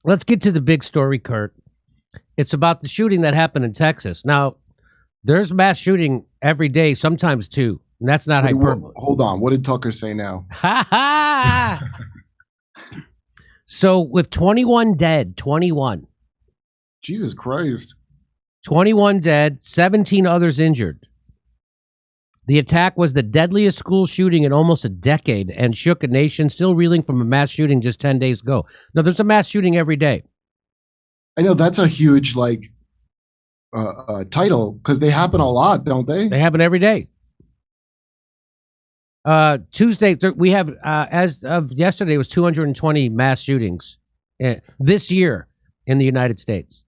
Let's get to the big story, Kurt. It's about the shooting that happened in Texas. Now, there's mass shooting every day, sometimes two, and that's not Wait, hyperbole. hold on. What did Tucker say now? Ha ha! So, with 21 dead, Jesus Christ. 21 dead, 17 others injured. The attack was the deadliest school shooting in almost a decade and shook a nation still reeling from a mass shooting just 10 days ago. Now, there's a mass shooting every day. I know that's a huge title because they happen a lot, don't they? They happen every day. Tuesday, we have, as of yesterday, it was 220 mass shootings this year in the United States.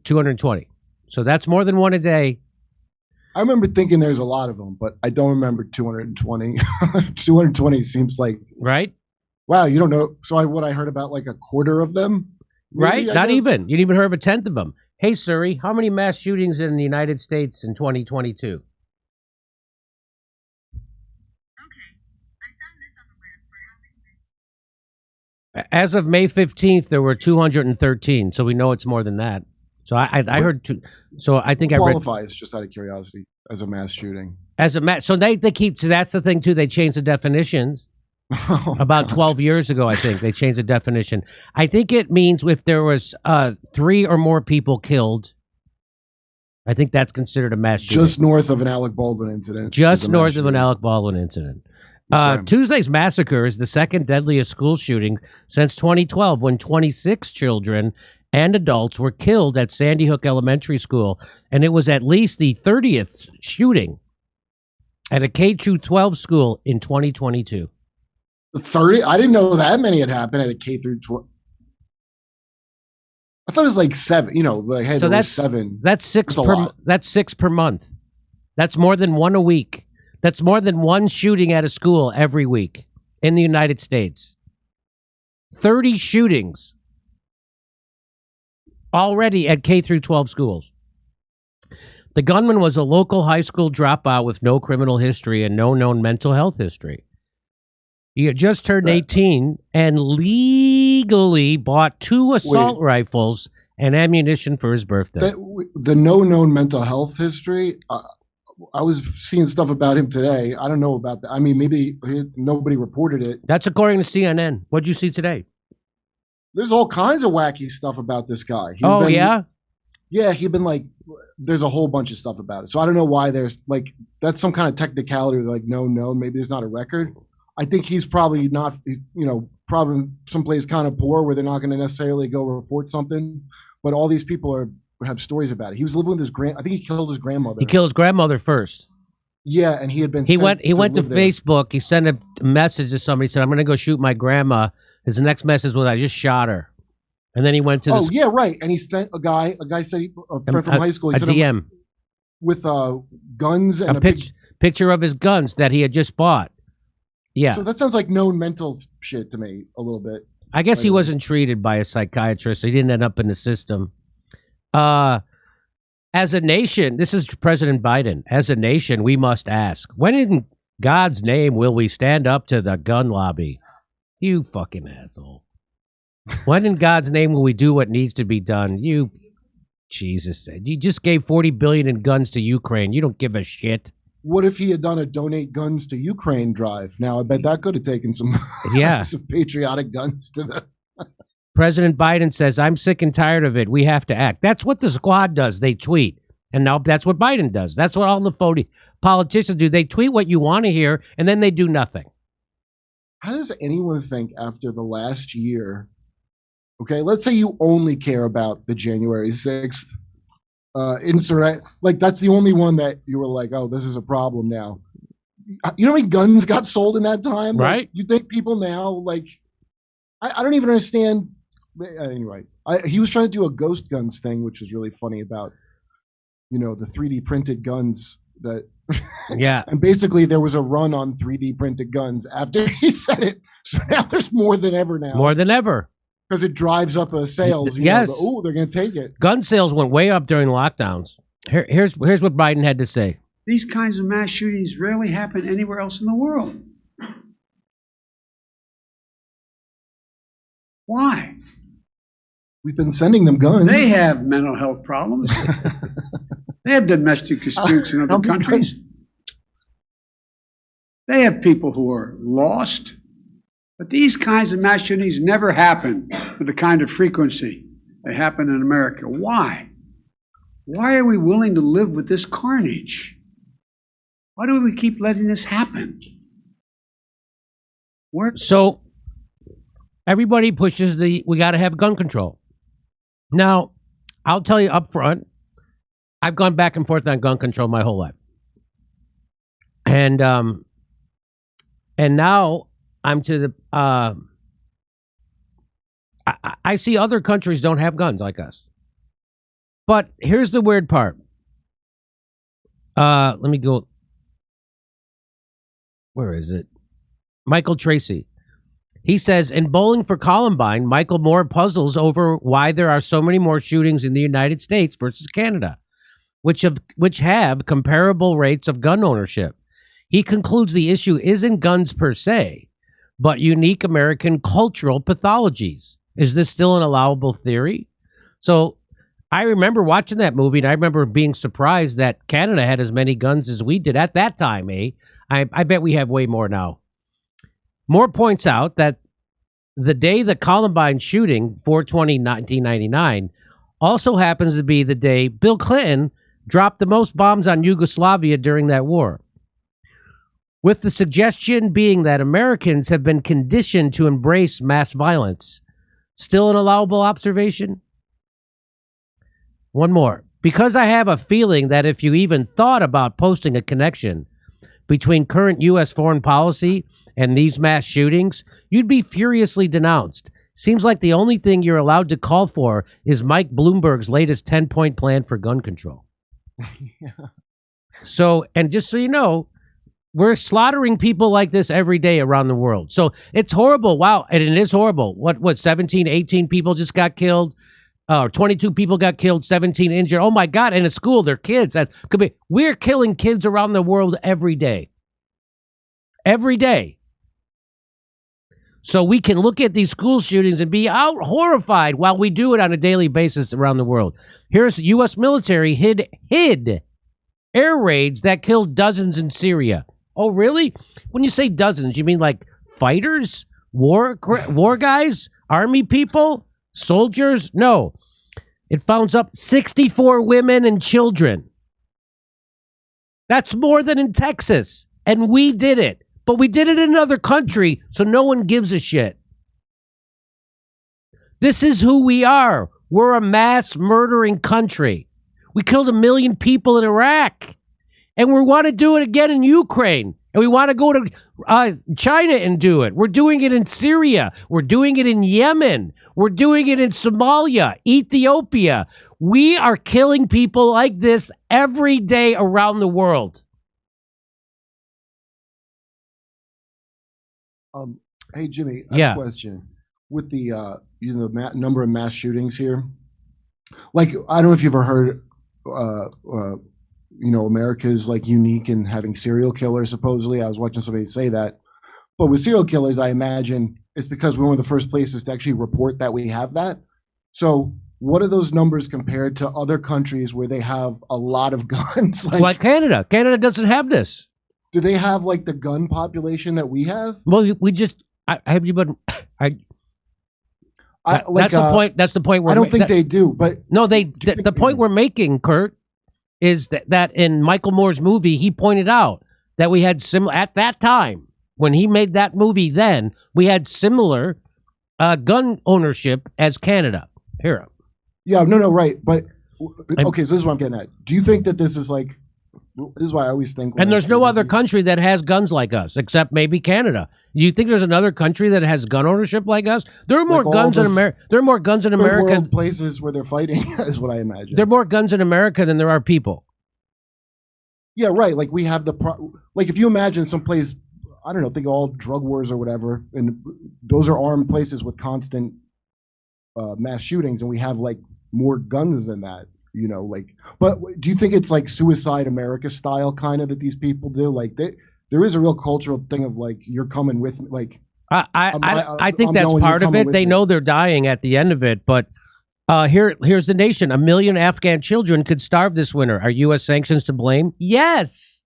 220. So that's more than one a day. I remember thinking there's a lot of them, but I don't remember 220. 220 seems like, right? Wow, you don't know. So what I heard about like a quarter of them? Maybe, right? Not even. You didn't even heard of a tenth of them. Hey, Suri, how many mass shootings in the United States in 2022? As of May 15th, there were 213, so we know it's more than that. So I heard two. So I think I read qualifies just out of curiosity as a mass shooting. As a mass, so they keep. So that's the thing too. They changed the definitions about 12 years ago. I think they changed the definition. I think it means if there was 3 or more people killed. I think that's considered a mass shooting. Just north of an Alec Baldwin incident. Just north of an Alec Baldwin incident. Tuesday's massacre is the second deadliest school shooting since 2012, when 26 children and adults were killed at Sandy Hook Elementary School, and it was at least the 30th shooting at a K-12 school in 2022. 30? I didn't know that many had happened at a K through 12. I thought it was like 7. You know, like hey, so that's 7. That's 6 per. That's 6 per month. That's more than one a week. That's more than one shooting at a school every week in the United States. 30 shootings already at K through 12 schools. The gunman was a local high school dropout with no criminal history and no known mental health history. He had just turned 18 and legally bought 2 assault rifles and ammunition for his birthday. The no known mental health history, I was seeing stuff about him today. I don't know about that. I mean, maybe nobody reported it. That's according to CNN. What'd you see today? There's all kinds of wacky stuff about this guy. Yeah? Yeah, he'd been like, there's a whole bunch of stuff about it. So I don't know why there's like, that's some kind of technicality, like, no, maybe there's not a record. I think he's probably not, probably someplace kind of poor where they're not going to necessarily go report something. But all these people have stories about it. He was living with his I think he killed his grandmother. He killed his grandmother first. Yeah, and he had been. He went to Facebook. He sent a message to somebody. Said, "I'm going to go shoot my grandma." His next message was, "I just shot her," and then he went to. Yeah, right. And he sent a guy. A guy said a friend from high school. He sent a DM with guns and a picture of his guns that he had just bought. Yeah. So that sounds like known mental shit to me a little bit. I guess he wasn't treated by a psychiatrist. So he didn't end up in the system. As a nation, this is President Biden. As a nation, we must ask, when in God's name will we stand up to the gun lobby? You fucking asshole. When in God's name will we do what needs to be done? You, Jesus said, you just gave $40 billion in guns to Ukraine. You don't give a shit. What if he had done a donate guns to Ukraine drive? Now, I bet that could have taken some, some patriotic guns to the. President Biden says, I'm sick and tired of it. We have to act. That's what the squad does. They tweet. And now that's what Biden does. That's what all the phony politicians do. They tweet what you want to hear, and then they do nothing. How does anyone think after the last year, okay, let's say you only care about the January 6th insurrection, like that's the only one that you were like, oh, this is a problem now. You know how many guns got sold in that time? Right. Like, you think people now, like, I don't even understand. Anyway, he was trying to do a ghost guns thing, which was really funny about, the 3D printed guns that. Yeah. And basically there was a run on 3D printed guns after he said it. So now there's more than ever now. More than ever. Because it drives up sales. Yes. Oh, they're going to take it. Gun sales went way up during lockdowns. Here's what Biden had to say. These kinds of mass shootings rarely happen anywhere else in the world. Why? We've been sending them guns. They have mental health problems. They have domestic disputes in How other many countries. guns? They have people who are lost. But these kinds of mass shootings never happen with the kind of frequency they happen in America. Why? Why are we willing to live with this carnage? Why do we keep letting this happen? So everybody pushes we got to have gun control. Now, I'll tell you up front, I've gone back and forth on gun control my whole life. And now I'm to the I see other countries don't have guns like us. But here's the weird part. Let me go. Where is it? Michael Tracy. He says, in Bowling for Columbine, Michael Moore puzzles over why there are so many more shootings in the United States versus Canada, which have comparable rates of gun ownership. He concludes the issue isn't guns per se, but unique American cultural pathologies. Is this still an allowable theory? So I remember watching that movie, and I remember being surprised that Canada had as many guns as we did at that time, eh? I bet we have way more now. Moore points out that the day the Columbine shooting, 4/20/1999, also happens to be the day Bill Clinton dropped the most bombs on Yugoslavia during that war. With the suggestion being that Americans have been conditioned to embrace mass violence. Still an allowable observation? One more. Because I have a feeling that if you even thought about posting a connection between current U.S. foreign policy and these mass shootings, you'd be furiously denounced. Seems like the only thing you're allowed to call for is Mike Bloomberg's latest 10-point plan for gun control. Yeah. So, and just so you know, we're slaughtering people like this every day around the world. So it's horrible. Wow. And it is horrible. What 17, 18 people just got killed? 22 people got killed, 17 injured. Oh my God. In a school, they're kids. That could be. We're killing kids around the world every day. Every day. So we can look at these school shootings and be out horrified while we do it on a daily basis around the world. Here's the U.S. military hid air raids that killed dozens in Syria. Oh, really? When you say dozens, you mean like fighters, war guys, army people, soldiers? No. It found up 64 women and children. That's more than in Texas. And we did it. But we did it in another country, so no one gives a shit. This is who we are. We're a mass murdering country. We killed 1 million people in Iraq. And we want to do it again in Ukraine. And we want to go to China and do it. We're doing it in Syria. We're doing it in Yemen. We're doing it in Somalia, Ethiopia. We are killing people like this every day around the world. Hey, Jimmy, I have a question. With the number of mass shootings here, like, I don't know if you've ever heard, America's like unique in having serial killers, supposedly. I was watching somebody say that. But with serial killers, I imagine it's because we're one of the first places to actually report that we have that. So what are those numbers compared to other countries where they have a lot of guns? Like Canada. Canada doesn't have this. Do they have like the gun population that we have? Well, we just have you been. That's the point. That's the point. I don't think they do, but no, the point we're making, Kurt, is that in Michael Moore's movie, he pointed out that we had at that time when he made that movie. Then we had similar gun ownership as Canada. Here. Yeah, no, right, but okay. So this is what I'm getting at. Do you think that this is like? This is why I always think. And there's no other country that has guns like us, except maybe Canada. You think there's another country that has gun ownership like us? There are more guns in America. There are more guns in America. Places where they're fighting is what I imagine. There are more guns in America than there are people. Yeah, right. Like we have like if you imagine some place, I don't know, think of all drug wars or whatever, and those are armed places with constant mass shootings, and we have like more guns than that. But do you think it's like Suicide America style kind of that these people do? Like there is a real cultural thing of like, you're coming with me. Like I think I'm that's going, part you're of coming it. with They me. know they're dying at the end of it, but here's the nation. 1 million Afghan children could starve this winter. Are U.S. sanctions to blame? Yes.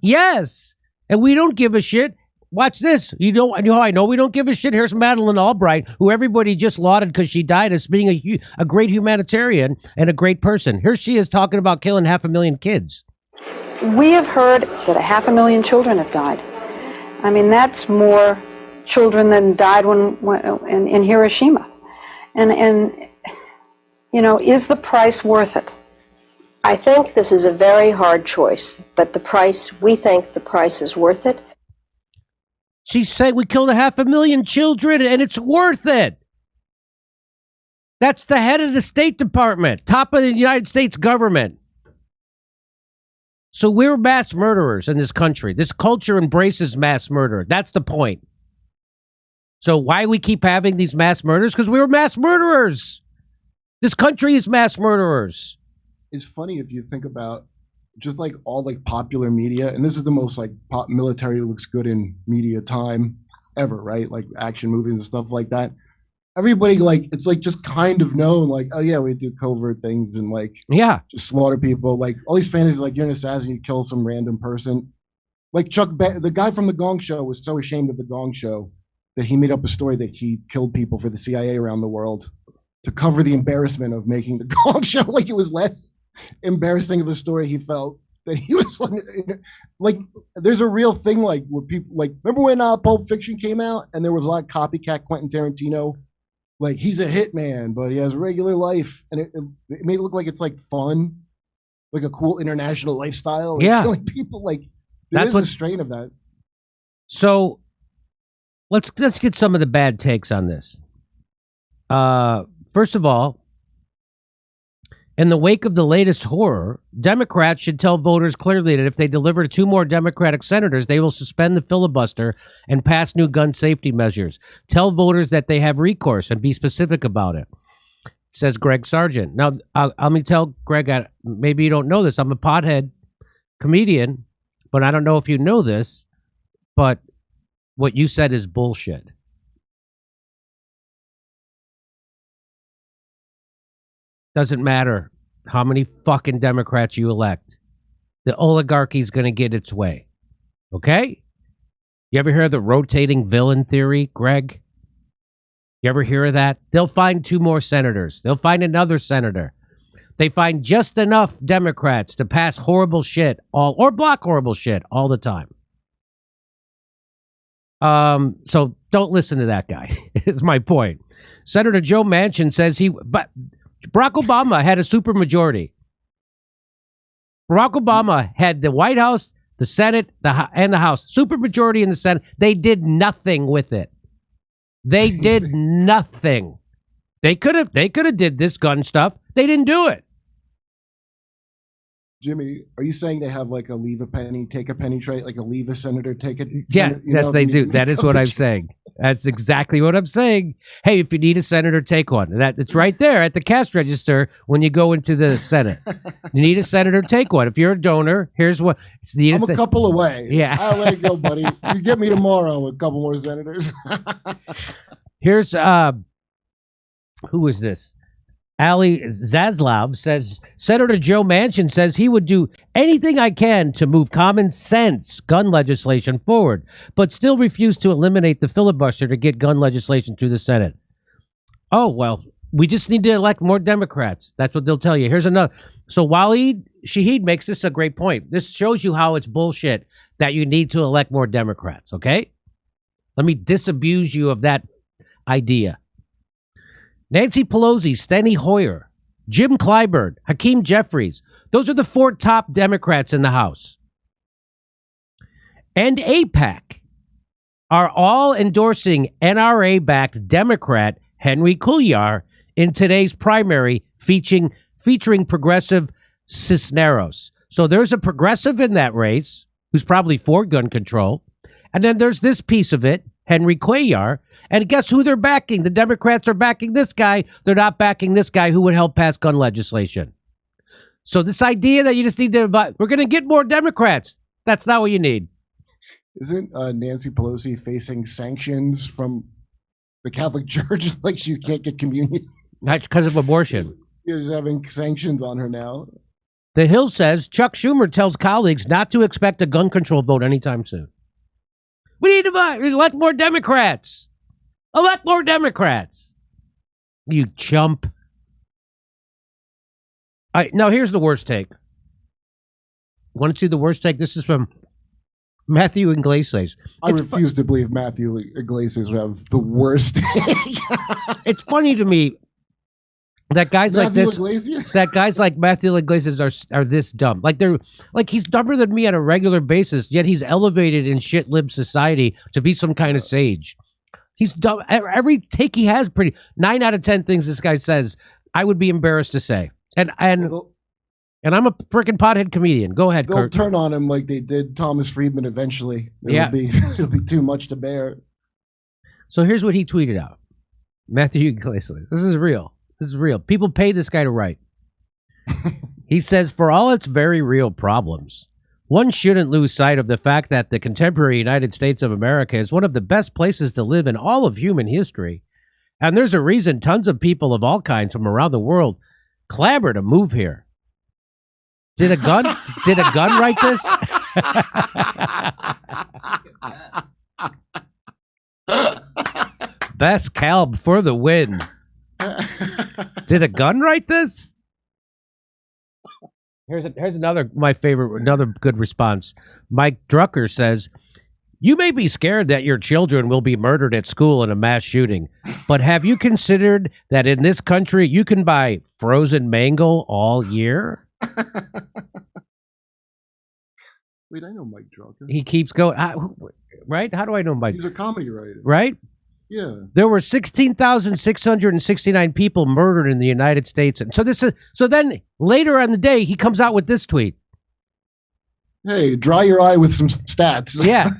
Yes. And we don't give a shit. Watch this. You know how I know we don't give a shit? Here's Madeleine Albright, who everybody just lauded because she died as being a great humanitarian and a great person. Here she is talking about killing 500,000 kids. We have heard that 500,000 children have died. I mean, that's more children than died in Hiroshima. And you know, is the price worth it? I think this is a very hard choice, but we think the price is worth it. She's saying we killed 500,000 children and it's worth it. That's the head of the State Department, top of the United States government. So we're mass murderers in this country. This culture embraces mass murder. That's the point. So why we keep having these mass murders? Because we were mass murderers. This country is mass murderers. It's funny if you think about just like all like popular media, and this is the most like military looks good in media time ever, right? Like action movies and stuff like that. Everybody like it's like just kind of known, like, oh yeah, we do covert things and like just slaughter people. Like all these fantasies, like you're an assassin, you kill some random person. Like the guy from the Gong Show was so ashamed of the Gong Show that he made up a story that he killed people for the CIA around the world to cover the embarrassment of making the Gong Show. Like it was less embarrassing of a story. He felt that he was like there's a real thing like where people like remember when Pulp Fiction came out and there was a lot of copycat Quentin Tarantino, like he's a hitman but he has a regular life, and it made it look like it's like fun, like a cool international lifestyle, like killing people. Like there's a strain of that. So let's get some of the bad takes on this. First of all, in the wake of the latest horror, Democrats should tell voters clearly that if they deliver 2 more Democratic senators, they will suspend the filibuster and pass new gun safety measures. Tell voters that they have recourse and be specific about it, says Greg Sargent. Now, let me tell Greg, maybe you don't know this. I'm a pothead comedian, but I don't know if you know this, but what you said is bullshit. Doesn't matter how many fucking Democrats you elect. The oligarchy's going to get its way. Okay? You ever hear of the rotating villain theory, Greg? You ever hear of that? They'll find 2 more senators. They'll find another senator. They find just enough Democrats to pass horrible shit or block horrible shit all the time. So don't listen to that guy. Is my point. Senator Joe Manchin says but Barack Obama had a supermajority. Barack Obama had the White House, the Senate, and the House. Supermajority in the Senate. They did nothing with it. They did nothing. They could have did this gun stuff. They didn't do it. Jimmy, are you saying they have like a leave a penny, take a penny trait, like a leave a senator, take a... Yeah, yes, they do. That is what I'm saying. That's exactly what I'm saying. Hey, if you need a senator, take one. It's right there at the cash register when you go into the Senate. You need a senator, take one. If you're a donor, here's what... I'm a couple away. Yeah. I'll let it go, buddy. You get me tomorrow with a couple more senators. Here's... who is this? Ali Zaslav says, Senator Joe Manchin says he would do anything I can to move common sense gun legislation forward, but still refuse to eliminate the filibuster to get gun legislation through the Senate. Oh, well, we just need to elect more Democrats. That's what they'll tell you. Here's another. So Waleed Shahid makes this a great point. This shows you how it's bullshit that you need to elect more Democrats, okay? Let me disabuse you of that idea. Nancy Pelosi, Steny Hoyer, Jim Clyburn, Hakeem Jeffries. Those are the 4 top Democrats in the House. And AIPAC are all endorsing NRA-backed Democrat Henry Cuellar in today's primary featuring progressive Cisneros. So there's a progressive in that race who's probably for gun control. And then there's this piece of it, Henry Cuellar. And guess who they're backing? The Democrats are backing this guy. They're not backing this guy who would help pass gun legislation. So this idea that you just need to we're going to get more Democrats. That's not what you need. Isn't Nancy Pelosi facing sanctions from the Catholic Church? Like she can't get communion. That's because of abortion. She's having sanctions on her now. The Hill says Chuck Schumer tells colleagues not to expect a gun control vote anytime soon. We need to elect more Democrats. Elect more Democrats. You chump. Now, here's the worst take. Want to see the worst take? This is from Matthew Iglesias. I refuse to believe Matthew Iglesias would have the worst take. It's funny to me that guys like this, Iglesias? that guys like Matthew Iglesias are this dumb. Like they're like he's dumber than me on a regular basis. Yet he's elevated in shit lib society to be some kind of sage. He's dumb. Every take he has, 9 out of 10 things this guy says, I would be embarrassed to say. And I'm a freaking pothead comedian. Go ahead, They'll Kurt. turn on him like they did Thomas Friedman eventually. Yeah. It'll be too much to bear. So here's what he tweeted out. Matthew Iglesias. This is real. People pay this guy to write. He says, for all its very real problems, one shouldn't lose sight of the fact that the contemporary United States of America is one of the best places to live in all of human history. And there's a reason tons of people of all kinds from around the world clamor to move here. Did a gun write this? Best Calb for the win. Did a gun write this? Here's another good response. Mike Drucker says, you may be scared that your children will be murdered at school in a mass shooting, but have you considered that in this country you can buy frozen mango all year? Wait, I know Mike Drucker. He keeps going. Right? How do I know Mike? He's a comedy writer. Right? Yeah. There were 16,669 people murdered in the United States. And so then later on the day, he comes out with this tweet. Hey, dry your eye with some stats. Yeah.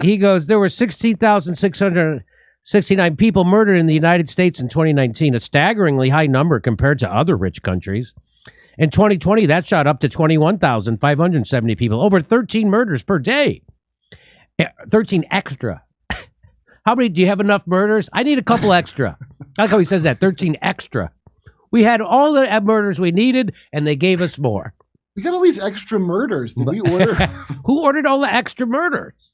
He goes, there were 16,669 people murdered in the United States in 2019, a staggeringly high number compared to other rich countries. In 2020, that shot up to 21,570 people, over 13 murders per day. 13 extra. How many? Do you have enough murders? I need a couple extra. I like how he says that, 13 extra. We had all the murders we needed, and they gave us more. We got all these extra murders. Did we order? Who ordered all the extra murders?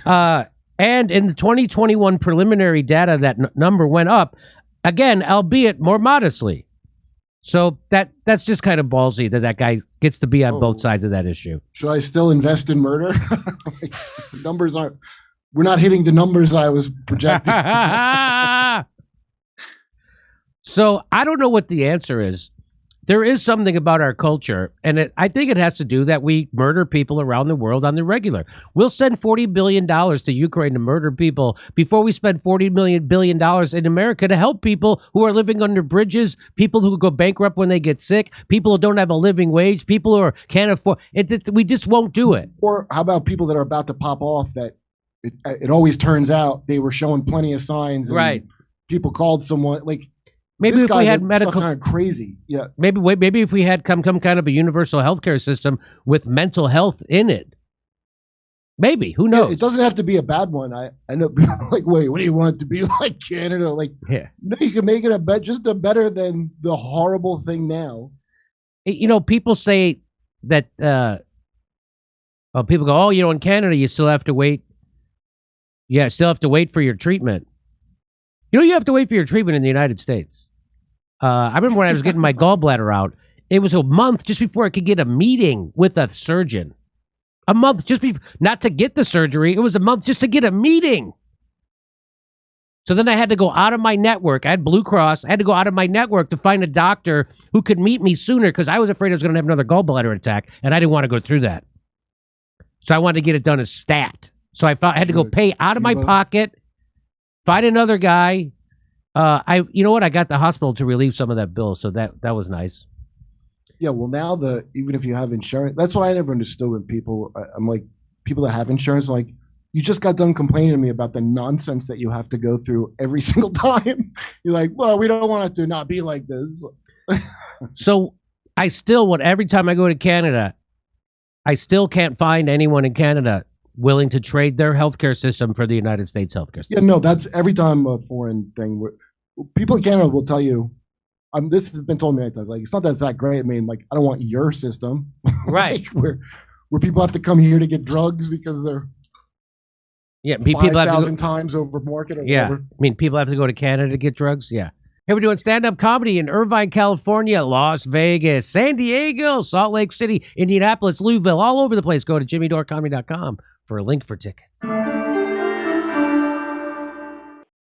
And in the 2021 preliminary data, that number went up, again, albeit more modestly. So that's just kind of ballsy that guy gets to be on both sides of that issue. Should I still invest in murder? Numbers aren't. We're not hitting the numbers I was projecting. So I don't know what the answer is. There is something about our culture, and I think it has to do that we murder people around the world on the regular. We'll send $40 billion to Ukraine to murder people before we spend $40 billion in America to help people who are living under bridges, people who go bankrupt when they get sick, people who don't have a living wage, people who can't afford it. We just won't do it. Or how about people that are about to pop off that it always turns out they were showing plenty of signs. And right. People called someone like, maybe this if guy we had did medical, stuff kind of crazy. Yeah. Maybe if we had come kind of a universal healthcare system with mental health in it. Maybe, who knows? Yeah, it doesn't have to be a bad one. I know people are like, wait, what do you want it to be like, Canada? Like, yeah. No, you can make it just a better than the horrible thing now. You know, people say that people go, in Canada you still have to wait. Yeah, still have to wait for your treatment. You have to wait for your treatment in the United States. I remember when I was getting my gallbladder out, it was a month just before I could get a meeting with a surgeon. A month just before, not to get the surgery. It was a month just to get a meeting. So then I had to go out of my network. I had Blue Cross. I had to go out of my network to find a doctor who could meet me sooner because I was afraid I was going to have another gallbladder attack, and I didn't want to go through that. So I wanted to get it done as stat. So I had to go pay out of my pocket, find another guy. You know what? I got the hospital to relieve some of that bill, so that was nice. Yeah, well, now even if you have insurance, that's what I never understood when people. I'm like, people that have insurance, like, you just got done complaining to me about the nonsense that you have to go through every single time. You're like, well, we don't want it to not be like this. So I still every time I go to Canada, I still can't find anyone in Canada willing to trade their healthcare system for the United States healthcare Yeah, system. no, that's every time a foreign thing. People in Canada will tell you, this has been told me many times. Like, it's not that it's that great. I mean, like, I don't want your system, Right. like, where people have to come here to get drugs because they're Yeah, people have to 5,000 times over market or Yeah. whatever. I mean, people have to go to Canada to get drugs. Yeah. Hey, we're doing stand-up comedy in Irvine, California, Las Vegas, San Diego, Salt Lake City, Indianapolis, Louisville, all over the place. Go to jimmydorecomedy.com for a link for tickets.